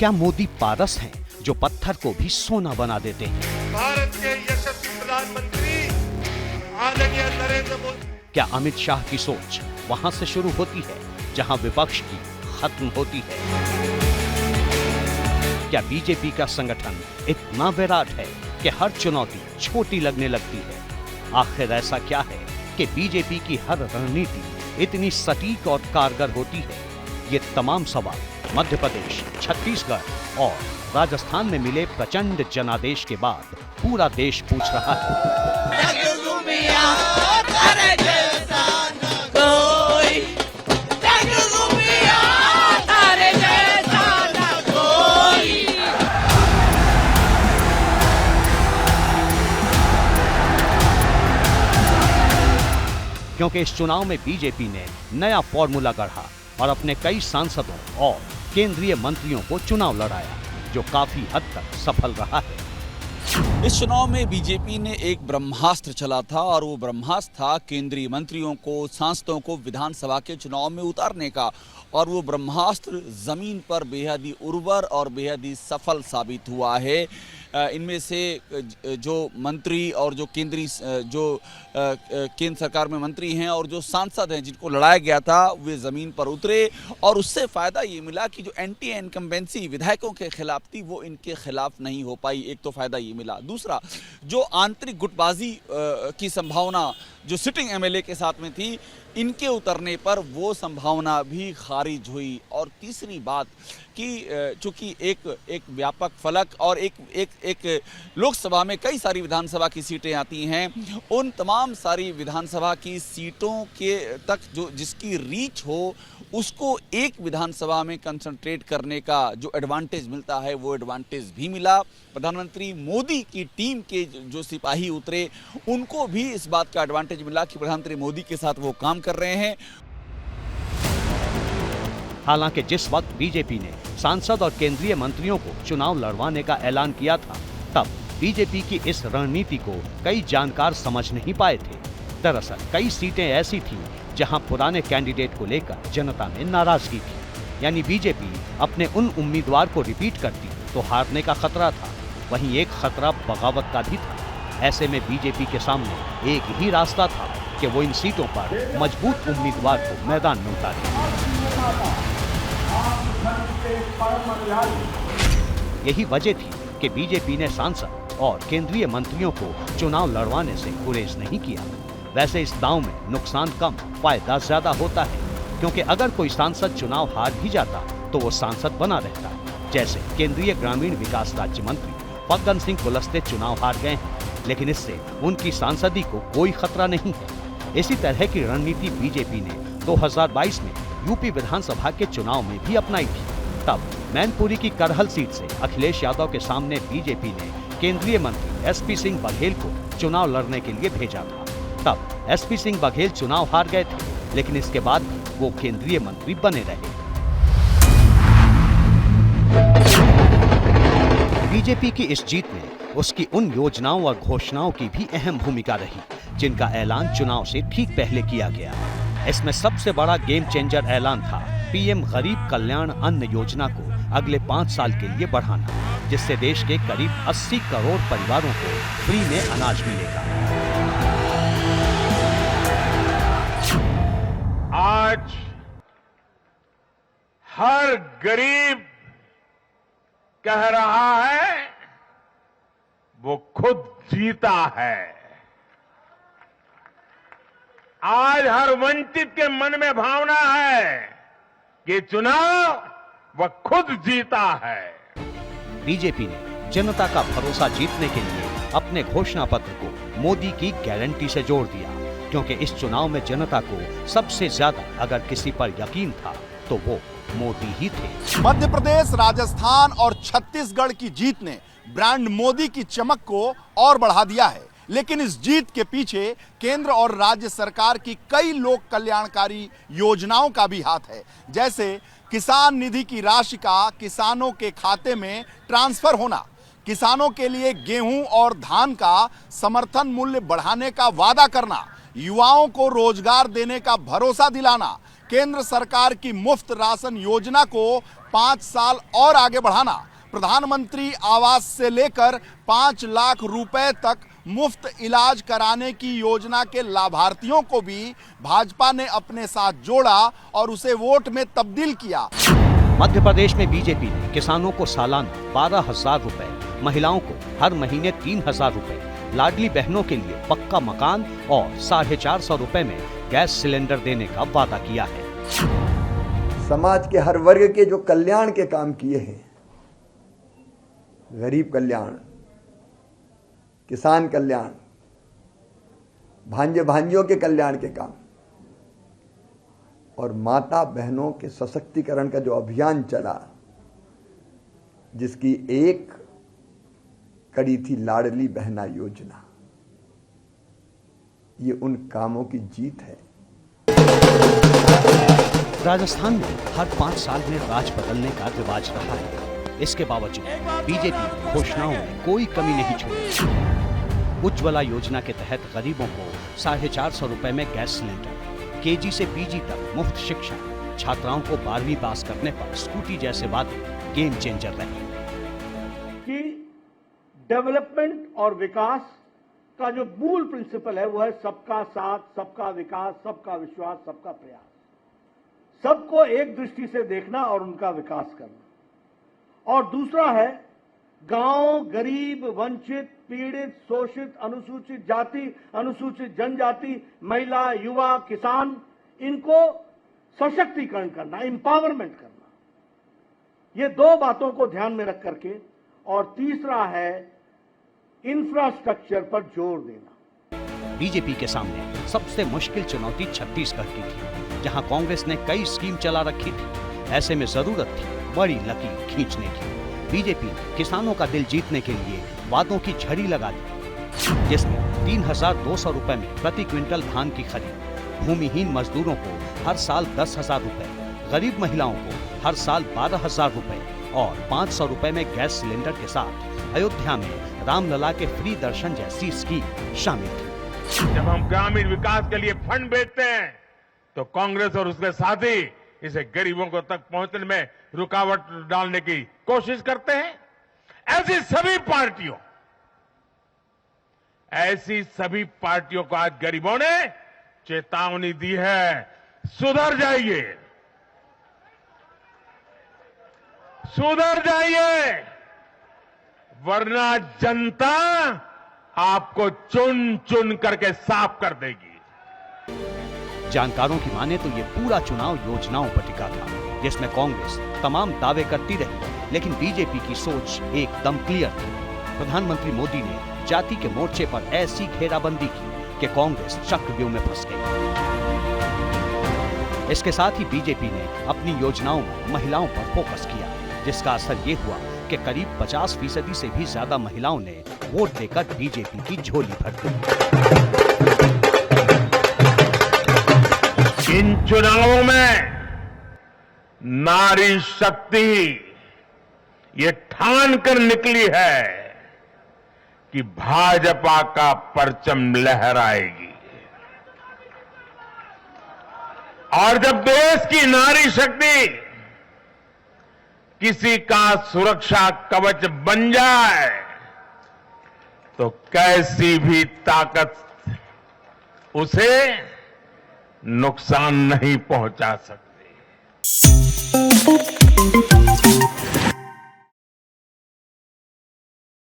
क्या मोदी पारस हैं जो पत्थर को भी सोना बना देते हैं? भारत के यशस्वी प्रधानमंत्री आदरणीय नरेंद्र मोदी। क्या अमित शाह की सोच वहां से शुरू होती है जहां विपक्ष की खत्म होती है? क्या बीजेपी का संगठन इतना विराट है कि हर चुनौती छोटी लगने लगती है? आखिर ऐसा क्या है कि बीजेपी की हर रणनीति इतनी सटीक और कारगर होती है? ये तमाम सवाल मध्य प्रदेश, छत्तीसगढ़ और राजस्थान में मिले प्रचंड जनादेश के बाद पूरा देश पूछ रहा है। क्योंकि इस चुनाव में बीजेपी ने नया फॉर्मूला गढ़ा और अपने कई सांसदों और केंद्रीय मंत्रियों को चुनाव लड़ाया, जो काफी हद तक सफल रहा है। इस चुनाव में बीजेपी ने एक ब्रह्मास्त्र चला था और वो ब्रह्मास्त्र था केंद्रीय मंत्रियों को, सांसदों को विधानसभा के चुनाव में उतारने का। और वो ब्रह्मास्त्र जमीन पर बेहद ही उर्वर और बेहद ही सफल साबित हुआ है। इनमें से जो मंत्री और जो केंद्रीय केंद्र सरकार में मंत्री हैं और जो सांसद हैं जिनको लड़ाया गया था, वे ज़मीन पर उतरे और उससे फ़ायदा ये मिला कि जो एंटी इनकम्बेंसी विधायकों के खिलाफ थी वो इनके खिलाफ नहीं हो पाई। एक तो फ़ायदा ये मिला। दूसरा, जो आंतरिक गुटबाजी की संभावना जो सिटिंग एमएलए के साथ में थी, इनके उतरने पर वो संभावना भी खारिज हुई। और तीसरी बात कि चूंकि एक व्यापक फलक और एक लोकसभा में कई सारी विधानसभा की सीटें आती हैं, उन तमाम सारी विधानसभा की सीटों के तक जो जिसकी रीच हो उसको एक विधानसभा में कंसंट्रेट करने का जो एडवांटेज मिलता है वो एडवांटेज भी मिला। प्रधानमंत्री मोदी की टीम के जो सिपाही उतरे उनको भी इस बात का एडवांटेज मिला कि प्रधानमंत्री मोदी के साथ वो काम कर रहे हैं। हालांकि जिस वक्त बीजेपी ने सांसद और केंद्रीय मंत्रियों को चुनाव लड़वाने का ऐलान किया था, तब बीजेपी की इस रणनीति को कई जानकार समझ नहीं पाए थे। दरअसल कई सीटें ऐसी थीं जहां पुराने कैंडिडेट को लेकर जनता में नाराजगी थी। यानी बीजेपी अपने उन उम्मीदवार को रिपीट करती तो हारने का खतरा था। वहीं एक खतरा बगावत का भी था। ऐसे में बीजेपी के सामने एक ही रास्ता था कि वो इन सीटों पर मजबूत उम्मीदवार को मैदान में उतारे। यही वजह थी कि बीजेपी ने सांसद और केंद्रीय मंत्रियों को चुनाव लड़वाने से गुरेज नहीं किया। वैसे इस दांव में नुकसान कम, फायदा ज्यादा होता है, क्योंकि अगर कोई सांसद चुनाव हार भी जाता तो वो सांसद बना रहता है। जैसे केंद्रीय ग्रामीण विकास राज्य मंत्री फग्गन सिंह कुलस्ते चुनाव हार गए हैं, लेकिन इससे उनकी सांसदी को कोई खतरा नहीं है। इसी तरह की रणनीति बीजेपी ने 2022 में यूपी विधानसभा के चुनाव में भी अपनाई थी। तब मैनपुरी की करहल सीट से अखिलेश यादव के सामने बीजेपी ने केंद्रीय मंत्री एसपी सिंह बघेल को चुनाव लड़ने के लिए भेजा था। तब एसपी सिंह बघेल चुनाव हार गए थे, लेकिन इसके बाद भी वो केंद्रीय मंत्री बने रहे। बीजेपी की इस जीत में उसकी उन योजनाओं और घोषणाओं की भी अहम भूमिका रही जिनका ऐलान चुनाव से ठीक पहले किया गया। इसमें सबसे बड़ा गेम चेंजर ऐलान था पीएम गरीब कल्याण अन्न योजना को अगले 5 साल के लिए बढ़ाना, जिससे देश के करीब 80 करोड़ परिवारों को फ्री में अनाज मिलेगा। आज हर गरीब कह रहा है वो खुद जीता है। आज हर वंचित के मन में भावना है कि चुनाव वह खुद जीता है। बीजेपी ने जनता का भरोसा जीतने के लिए अपने घोषणा पत्र को मोदी की गारंटी से जोड़ दिया, क्योंकि इस चुनाव में जनता को सबसे ज्यादा अगर किसी पर यकीन था तो वो मोदी ही थे। मध्य प्रदेश, राजस्थान और छत्तीसगढ़ की जीत ने ब्रांड मोदी की चमक को और बढ़ा दिया है, लेकिन इस जीत के पीछे केंद्र और राज्य सरकार की कई लोक कल्याणकारी योजनाओं का भी हाथ है। जैसे किसान निधि की राशि का किसानों के खाते में ट्रांसफर होना, किसानों के लिए गेहूं और धान का समर्थन मूल्य बढ़ाने का वादा करना, युवाओं को रोजगार देने का भरोसा दिलाना, केंद्र सरकार की मुफ्त राशन योजना को 5 साल और आगे बढ़ाना, प्रधानमंत्री आवास से लेकर 5 लाख रुपए तक मुफ्त इलाज कराने की योजना के लाभार्थियों को भी भाजपा ने अपने साथ जोड़ा और उसे वोट में तब्दील किया। मध्य प्रदेश में बीजेपी ने किसानों को सालाना 12,000 रुपए, महिलाओं को हर महीने 3,000 रुपए, लाडली बहनों के लिए पक्का मकान और 450 रुपए में गैस सिलेंडर देने का वादा किया है। समाज के हर वर्ग के जो कल्याण के काम किए हैं, गरीब कल्याण, किसान कल्याण, भांजे भांजियों के कल्याण के काम और माता बहनों के सशक्तिकरण का जो अभियान चला, जिसकी एक कड़ी थी लाडली बहना योजना, ये उन कामों की जीत है। राजस्थान में हर 5 साल में राज बदलने का रिवाज रहा है। इसके बावजूद बीजेपी घोषणाओं में कोई कमी नहीं छोड़ी। उज्ज्वला योजना के तहत गरीबों को 450 रुपए में गैस सिलेंडर, केजी से पीजी तक मुफ्त शिक्षा, छात्राओं को 12वीं पास करने पर स्कूटी जैसे वादे गेम चेंजर रहे। कि डेवलपमेंट और विकास का जो मूल प्रिंसिपल है वो है सबका साथ, सबका विकास, सबका विश्वास, सबका प्रयास। सबको एक दृष्टि से देखना और उनका विकास करना। और दूसरा है गांव, गरीब, वंचित, पीड़ित, शोषित, अनुसूचित जाति, अनुसूचित जनजाति, महिला, युवा, किसान, इनको सशक्तिकरण करना, एम्पावरमेंट करना। ये 2 बातों को ध्यान में रख करके। और तीसरा है इंफ्रास्ट्रक्चर पर जोर देना। बीजेपी के सामने सबसे मुश्किल चुनौती छत्तीसगढ़ की थी, जहां कांग्रेस ने कई स्कीम चला रखी थी। ऐसे में जरूरत थी बड़ी लकीर खींचने की। बीजेपी ने किसानों का दिल जीतने के लिए वादों की झड़ी लगा दी, जिसमें 3,200 रुपए में प्रति क्विंटल धान की खरीद, भूमिहीन मजदूरों को हर साल 10,000 रुपए, गरीब महिलाओं को हर साल 12,000 रुपए और 500 रुपए में गैस सिलेंडर के साथ अयोध्या में रामलला के फ्री दर्शन जैसी स्कीम शामिल थी। जब हम ग्रामीण विकास के लिए फंड भेजते हैं तो कांग्रेस और उसके साथी इसे गरीबों को तक पहुंचने में रुकावट डालने की कोशिश करते हैं। ऐसी सभी पार्टियों को आज गरीबों ने चेतावनी दी है, सुधर जाइए, सुधर जाइए, वरना जनता आपको चुन चुन करके साफ कर देगी। जानकारों की माने तो ये पूरा चुनाव योजनाओं पर टिका था, जिसमें कांग्रेस तमाम दावे करती रही, लेकिन बीजेपी की सोच एकदम क्लियर थी। प्रधानमंत्री मोदी ने जाति के मोर्चे पर ऐसी घेराबंदी की कि कांग्रेस चक्रव्यूह में फंस गई। इसके साथ ही बीजेपी ने अपनी योजनाओं में महिलाओं पर फोकस किया, जिसका असर ये हुआ कि करीब 50% से भी ज्यादा महिलाओं ने वोट देकर बीजेपी की झोली भर दी। इन चुनावों में नारी शक्ति ये ठान कर निकली है कि भाजपा का परचम लहराएगी। और जब देश की नारी शक्ति किसी का सुरक्षा कवच बन जाए तो कैसी भी ताकत उसे नुकसान नहीं पहुंचा सकती।